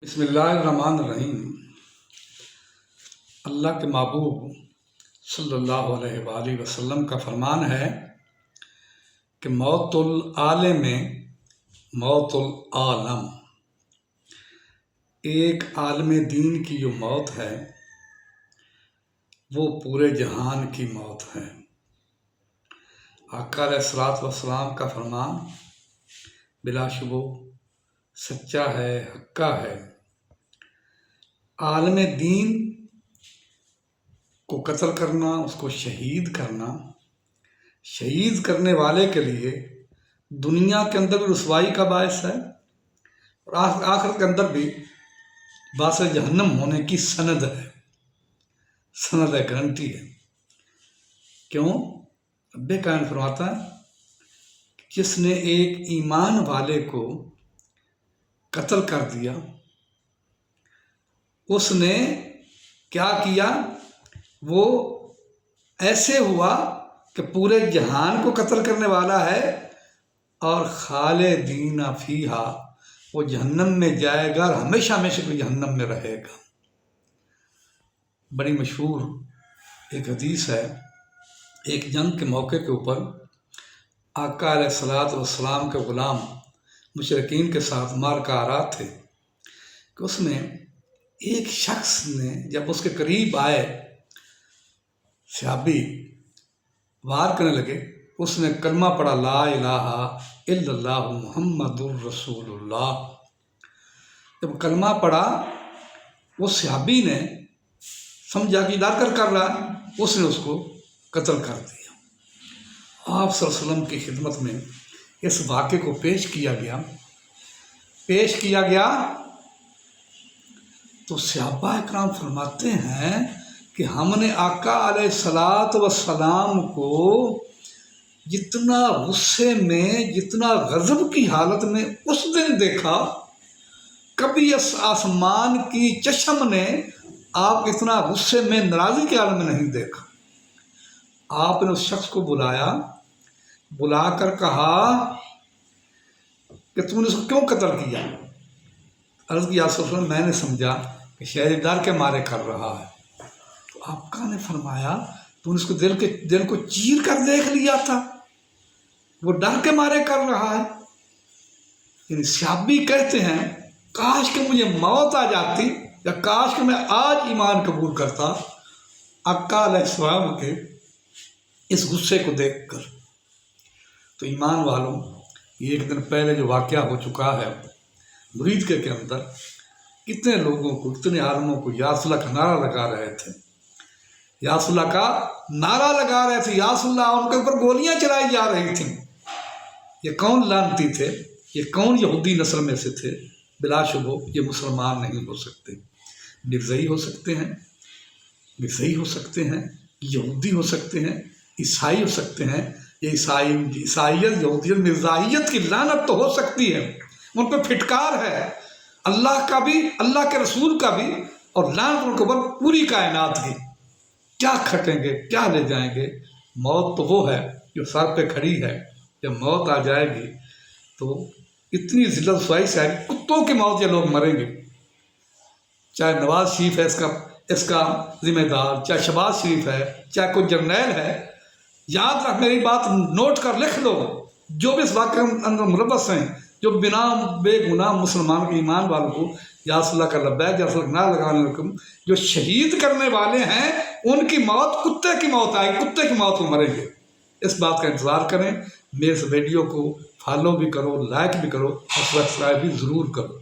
بسم اللہ الرحمن الرحیم۔ اللہ کے محبوب صلی اللہ علیہ وآلہ وسلم کا فرمان ہے کہ موت العالم موت العالم، ایک عالم دین کی جو موت ہے وہ پورے جہان کی موت ہے۔ آقا علیہ الصلوۃ والسلام کا فرمان بلا شبہ سچا ہے، حقہ ہے۔ عالم دین کو قتل کرنا، اس کو شہید کرنا، شہید کرنے والے کے لیے دنیا کے اندر بھی رسوائی کا باعث ہے اور آخرت کے اندر بھی باعث جہنم ہونے کی سند ہے، سند ہے، گارنٹی ہے۔ کیوں؟ رب کائنات فرماتا ہے جس نے ایک ایمان والے کو قتل کر دیا، اس نے کیا کیا؟ وہ ایسے ہوا کہ پورے جہان کو قتل کرنے والا ہے اور خالدین فیہا، وہ جہنم میں جائے گا اور ہمیشہ ہمیشہ کو جہنم میں رہے گا۔ بڑی مشہور ایک حدیث ہے، ایک جنگ کے موقع کے اوپر آقا علیہ الصلوۃ والسلام کے غلام مشرکین کے ساتھ مار کا آ رہا تھے کہ اس میں ایک شخص نے جب اس کے قریب آئے، صحابی وار کرنے لگے، اس نے کلمہ پڑھا لا الہ الا اللہ محمد الرسول اللہ۔ جب کلمہ پڑھا وہ صحابی نے سمجھا کہ ڈر کر رہا ہے، اس نے اس کو قتل کر دیا۔ آپ صلی اللہ علیہ وسلم کی خدمت میں اس واقعے کو پیش کیا گیا تو صحابہ اکرام فرماتے ہیں کہ ہم نے آقا علیہ الصلوۃ والسلام کو جتنا غصے میں، جتنا غضب کی حالت میں اس دن دیکھا، کبھی اس آسمان کی چشم نے آپ اتنا غصے میں، ناراضی کے عالم میں نہیں دیکھا۔ آپ نے اس شخص کو بلا کر کہا کہ تم نے اس کو کیوں قتل کیا؟ عرض کیا رسول اللہ، میں نے سمجھا کہ شاید ڈر کے مارے کر رہا ہے۔ تو آقا نے فرمایا تو نے اس کو دل کو چیر کر دیکھ لیا تھا، وہ ڈر کے مارے کر رہا ہے۔ یعنی صحابی کہتے ہیں کاش کہ مجھے موت آ جاتی، یا کاش کہ میں آج ایمان قبول کرتا آقا علیہ السلام کے اس غصے کو دیکھ کر۔ تو ایمان والوں، یہ ایک دن پہلے جو واقعہ ہو چکا ہے مرید کے اندر، کتنے لوگوں کو، کتنے عالموں کو یا رسول اللہ کا نعرہ لگا رہے تھے، یا رسول اللہ کا نعرہ لگا رہے تھے، یا رسول اللہ، ان کے اوپر گولیاں چلائی جا رہی تھیں۔ یہ کون لعنتی تھے؟ یہ کون یہودی نسل میں سے تھے؟ بلا شبہ یہ مسلمان نہیں ہو سکتے، مرزائی ہو سکتے ہیں، یہودی ہو سکتے ہیں، عیسائی ہو سکتے ہیں۔ یہ عیسائیت، یہودیت، مرزائیت کی لعنت تو ہو سکتی ہے، ان پہ پھٹکار ہے اللہ کا بھی، اللہ کے رسول کا بھی، اور لعنت ان کے اوپر پوری کائنات کی۔ کیا کھٹیں گے، کیا لے جائیں گے؟ موت تو وہ ہے جو سر پہ کھڑی ہے۔ جب موت آ جائے گی تو اتنی ذلت رسوائی سے آئے گی، کتوں کی موت یہ لوگ مریں گے۔ چاہے نواز شریف ہے اس کا ذمہ دار، چاہے شہباز شریف ہے، چاہے کوئی جرنیل ہے، یاد رکھ، میری بات نوٹ کر لکھ لو، جو بھی اس واقعے اندر ملوث ہیں، جو بنا بے گناہ مسلمان کے ایمان والوں کو یا رسول اللہ کا لبیک یا رسول اللہ کا نعرہ لگانے والوں، جو شہید کرنے والے ہیں، ان کی موت کتے کی موت آئے گی، کتے کی موت کو مریں گے۔ اس بات کا انتظار کریں۔ میرے اس ویڈیو کو فالو بھی کرو، لائک بھی کرو اور سبسکرائب بھی ضرور کرو۔